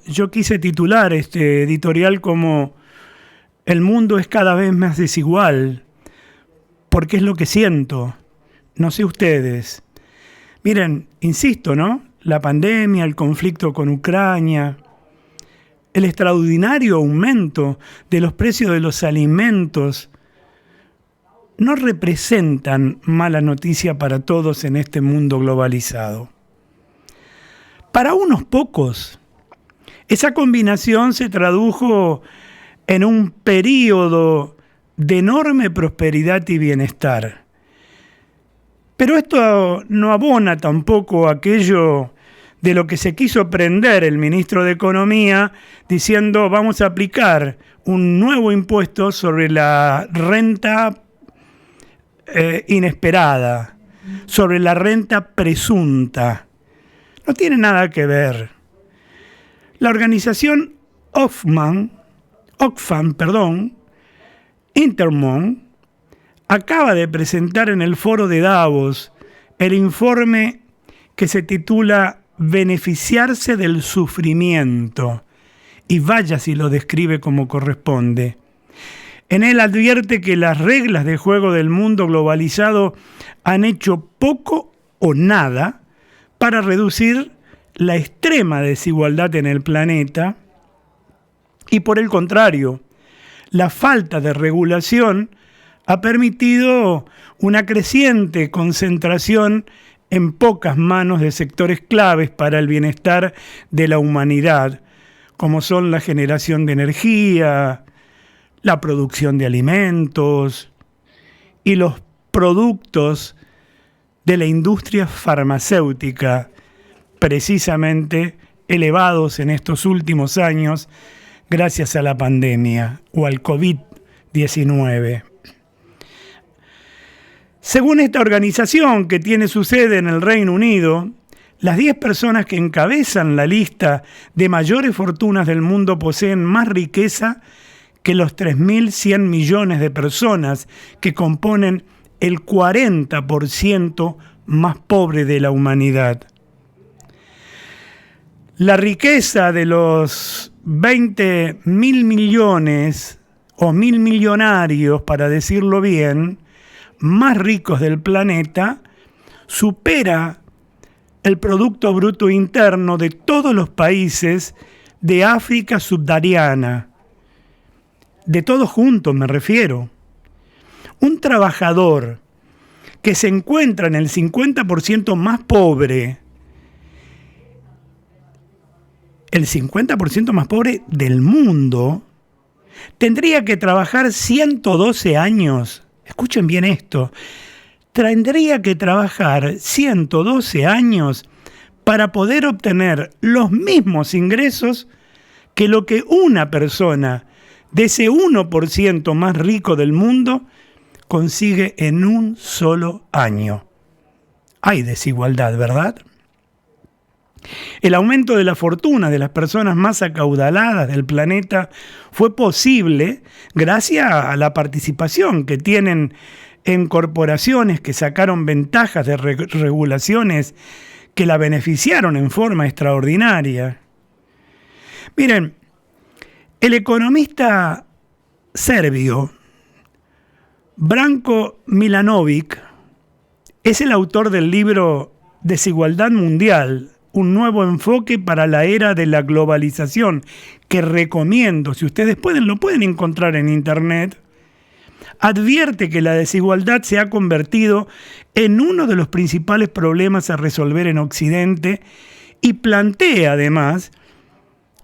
yo quise titular este editorial como "El mundo es cada vez más desigual", porque es lo que siento. No sé ustedes. Miren, insisto, ¿no? La pandemia, el conflicto con Ucrania, el extraordinario aumento de los precios de los alimentos, no representan mala noticia para todos en este mundo globalizado. Para unos pocos, esa combinación se tradujo en un período de enorme prosperidad y bienestar. Pero esto no abona tampoco aquello de lo que se quiso prender el ministro de Economía diciendo vamos a aplicar un nuevo impuesto sobre la renta inesperada, sobre la renta presunta. No tiene nada que ver. La organización Oxfam, Intermon, acaba de presentar en el foro de Davos el informe que se titula "Beneficiarse del sufrimiento", y vaya si lo describe como corresponde. En él advierte que las reglas de juego del mundo globalizado han hecho poco o nada para reducir la extrema desigualdad en el planeta y, por el contrario, la falta de regulación ha permitido una creciente concentración en pocas manos de sectores claves para el bienestar de la humanidad, como son la generación de energía, la producción de alimentos y los productos de la industria farmacéutica, precisamente elevados en estos últimos años gracias a la pandemia o al COVID-19. Según esta organización, que tiene su sede en el Reino Unido, las 10 personas que encabezan la lista de mayores fortunas del mundo poseen más riqueza que los 3.100 millones de personas que componen el 40% más pobre de la humanidad. La riqueza de los 20.000 millones o 1.000 millonarios, para decirlo bien, más ricos del planeta, supera el Producto Bruto Interno de todos los países de África subsahariana. De todos juntos me refiero. Un trabajador que se encuentra en el 50% más pobre, el 50% más pobre del mundo, tendría que trabajar 112 años. Escuchen bien esto. Tendría que trabajar 112 años para poder obtener los mismos ingresos que lo que una persona de ese 1% más rico del mundo consigue en un solo año. Hay desigualdad, ¿verdad? El aumento de la fortuna de las personas más acaudaladas del planeta fue posible gracias a la participación que tienen en corporaciones que sacaron ventajas de regulaciones que la beneficiaron en forma extraordinaria. Miren, el economista serbio Branko Milanovic es el autor del libro Desigualdad Mundial, un nuevo enfoque para la era de la globalización, que recomiendo, si ustedes pueden, lo pueden encontrar en internet. Advierte que la desigualdad se ha convertido en uno de los principales problemas a resolver en Occidente y plantea además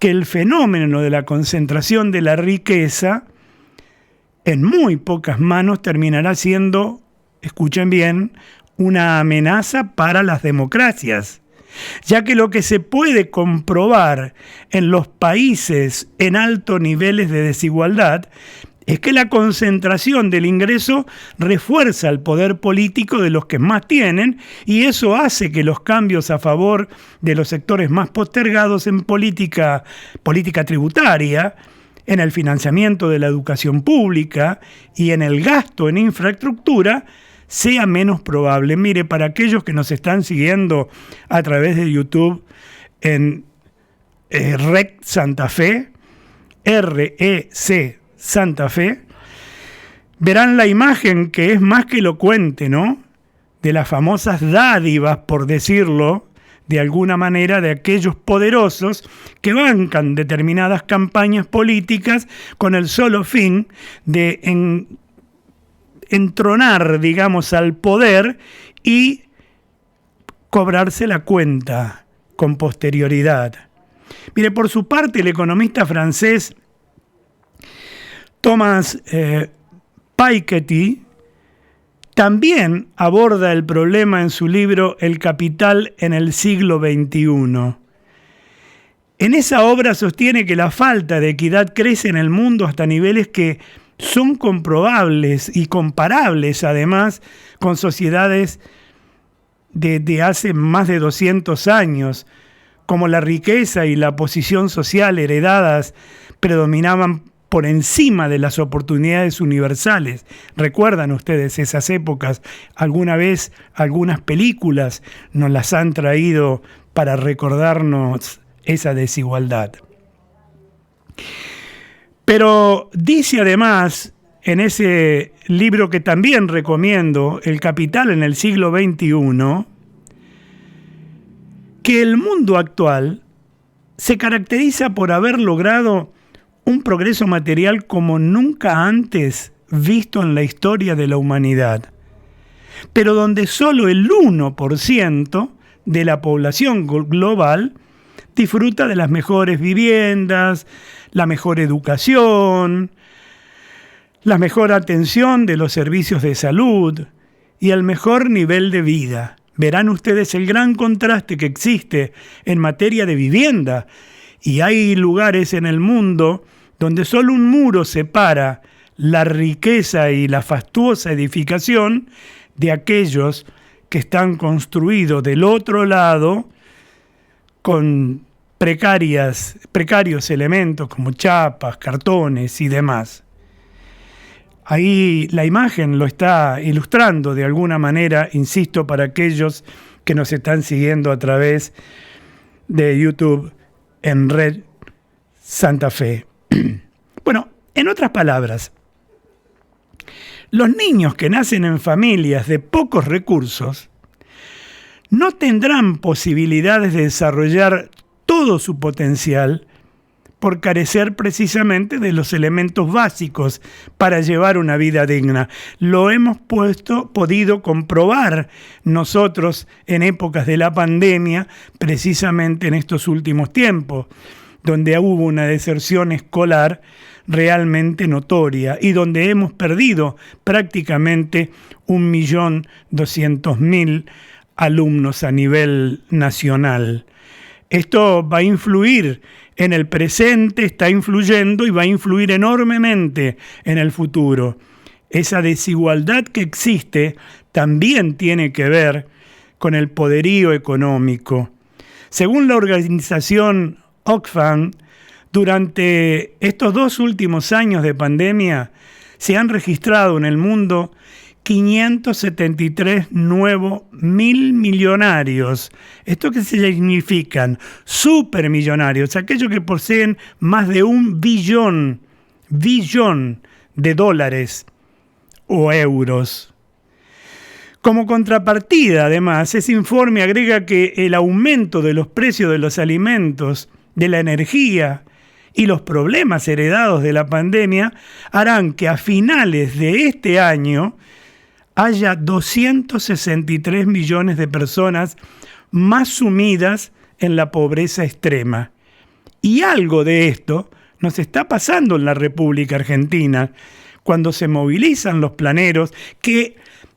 que el fenómeno de la concentración de la riqueza en muy pocas manos terminará siendo, escuchen bien, una amenaza para las democracias, ya que lo que se puede comprobar en los países en altos niveles de desigualdad es que la concentración del ingreso refuerza el poder político de los que más tienen, y eso hace que los cambios a favor de los sectores más postergados en política tributaria, en el financiamiento de la educación pública y en el gasto en infraestructura sea menos probable. Mire, para aquellos que nos están siguiendo a través de YouTube en REC Santa Fe, REC Santa Fe, verán la imagen que es más que elocuente, ¿no? De las famosas dádivas, por decirlo de alguna manera, de aquellos poderosos que bancan determinadas campañas políticas con el solo fin de entronar, digamos, al poder y cobrarse la cuenta con posterioridad. Mire, por su parte, el economista francés Thomas Piketty también aborda el problema en su libro El Capital en el siglo XXI. En esa obra sostiene que la falta de equidad crece en el mundo hasta niveles que son comprobables y comparables además con sociedades de hace más de 200 años, como la riqueza y la posición social heredadas predominaban por encima de las oportunidades universales. ¿Recuerdan ustedes esas épocas? Alguna vez algunas películas nos las han traído para recordarnos esa desigualdad. Pero dice además en ese libro que también recomiendo, El Capital en el siglo XXI, que el mundo actual se caracteriza por haber logrado un progreso material como nunca antes visto en la historia de la humanidad, pero donde solo el 1% de la población global disfruta de las mejores viviendas, la mejor educación, la mejor atención de los servicios de salud y el mejor nivel de vida. Verán ustedes el gran contraste que existe en materia de vivienda, y hay lugares en el mundo donde solo un muro separa la riqueza y la fastuosa edificación de aquellos que están construidos del otro lado con precarios elementos como chapas, cartones y demás. Ahí la imagen lo está ilustrando de alguna manera, insisto, para aquellos que nos están siguiendo a través de YouTube en Red Santa Fe. Bueno, en otras palabras, los niños que nacen en familias de pocos recursos no tendrán posibilidades de desarrollar todo su potencial por carecer precisamente de los elementos básicos para llevar una vida digna. Lo hemos podido comprobar nosotros en épocas de la pandemia, precisamente en estos últimos tiempos, donde hubo una deserción escolar realmente notoria y donde hemos perdido prácticamente 1.200.000 alumnos a nivel nacional. Esto va a influir en el presente, está influyendo y va a influir enormemente en el futuro. Esa desigualdad que existe también tiene que ver con el poderío económico. Según la organización Oxfam, durante estos 2 últimos años de pandemia se han registrado en el mundo 573 nuevos millonarios. ¿Esto qué significan? Supermillonarios, aquellos que poseen más de 1 billón de dólares o euros. Como contrapartida, además, ese informe agrega que el aumento de los precios de los alimentos, de la energía y los problemas heredados de la pandemia harán que a finales de este año haya 263 millones de personas más sumidas en la pobreza extrema. Y algo de esto nos está pasando en la República Argentina, cuando se movilizan los planeros, que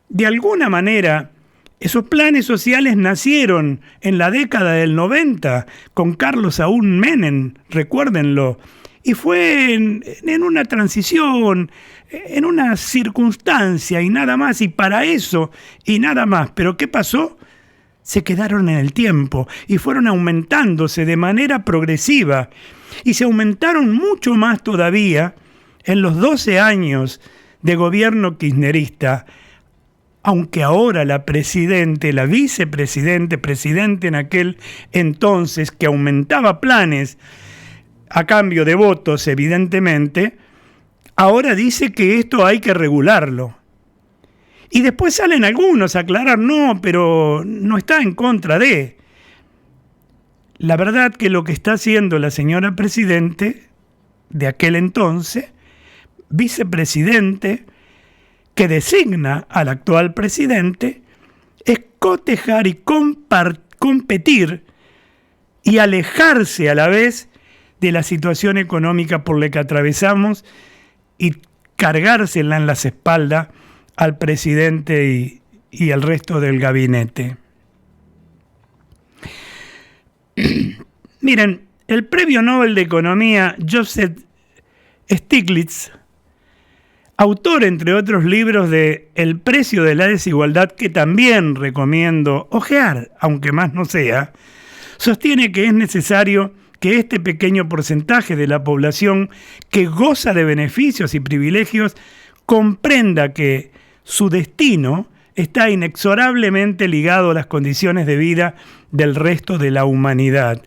de alguna manera esos planes sociales nacieron en la década del 90 con Carlos Saúl Menem, recuérdenlo, y fue en una transición, en una circunstancia y nada más, y para eso y nada más. Pero ¿qué pasó? Se quedaron en el tiempo y fueron aumentándose de manera progresiva, y se aumentaron mucho más todavía en los 12 años de gobierno kirchnerista, aunque ahora la vicepresidente, presidente en aquel entonces, que aumentaba planes a cambio de votos, evidentemente, ahora dice que esto hay que regularlo. Y después salen algunos a aclarar, no, pero no está en contra de. La verdad que lo que está haciendo la señora presidente de aquel entonces, vicepresidente, que designa al actual presidente, es cotejar y competir y alejarse a la vez de la situación económica por la que atravesamos y cargársela en las espaldas al presidente y al resto del gabinete. Miren, el premio Nobel de Economía Joseph Stiglitz, autor, entre otros libros, de El precio de la desigualdad, que también recomiendo hojear, aunque más no sea, sostiene que es necesario que este pequeño porcentaje de la población que goza de beneficios y privilegios comprenda que su destino está inexorablemente ligado a las condiciones de vida del resto de la humanidad.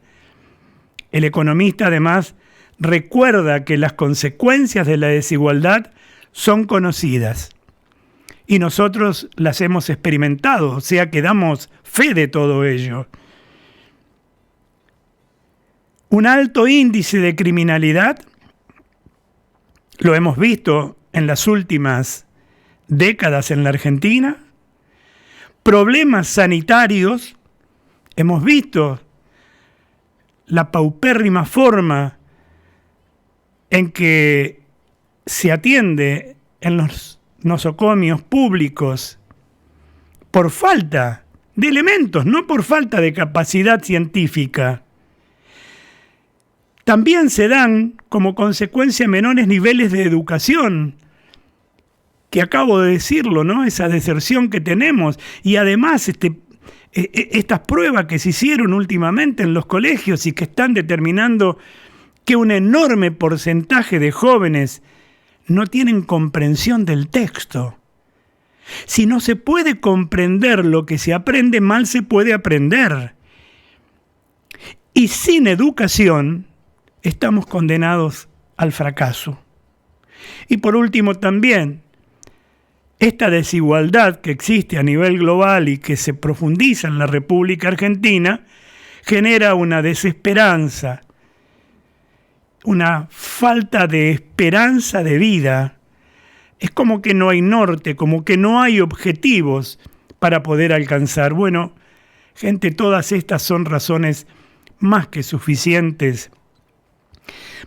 El economista, además, recuerda que las consecuencias de la desigualdad son conocidas y nosotros las hemos experimentado, o sea que damos fe de todo ello. Un alto índice de criminalidad, lo hemos visto en las últimas décadas en la Argentina, problemas sanitarios, hemos visto la paupérrima forma en que se atiende en los nosocomios públicos por falta de elementos, no por falta de capacidad científica. También se dan como consecuencia menores niveles de educación, que acabo de decirlo, ¿no? Esa deserción que tenemos, y además estas pruebas que se hicieron últimamente en los colegios y que están determinando que un enorme porcentaje de jóvenes no tienen comprensión del texto. Si no se puede comprender lo que se aprende, mal se puede aprender. Y sin educación estamos condenados al fracaso. Y por último también, esta desigualdad que existe a nivel global y que se profundiza en la República Argentina genera una desesperanza, una falta de esperanza de vida. Es como que no hay norte, como que no hay objetivos para poder alcanzar. Bueno, gente, todas estas son razones más que suficientes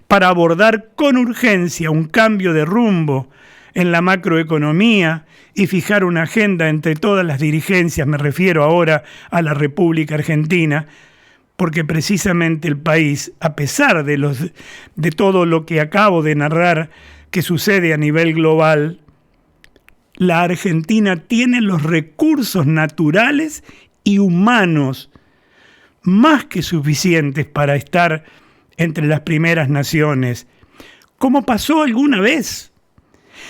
para abordar con urgencia un cambio de rumbo en la macroeconomía y fijar una agenda entre todas las dirigencias, me refiero ahora a la República Argentina, porque precisamente el país, a pesar de todo lo que acabo de narrar que sucede a nivel global, la Argentina tiene los recursos naturales y humanos más que suficientes para estar entre las primeras naciones, como pasó alguna vez,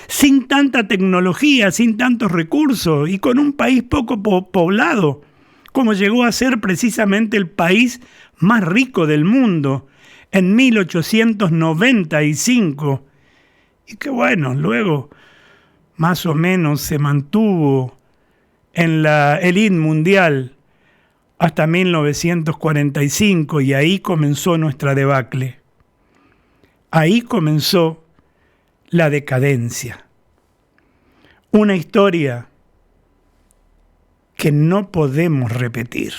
sin tanta tecnología, sin tantos recursos y con un país poco poblado, como llegó a ser precisamente el país más rico del mundo en 1895, y que bueno, luego más o menos se mantuvo en la élite mundial hasta 1945, y ahí comenzó nuestra debacle. Ahí comenzó la decadencia. Una historia que no podemos repetir.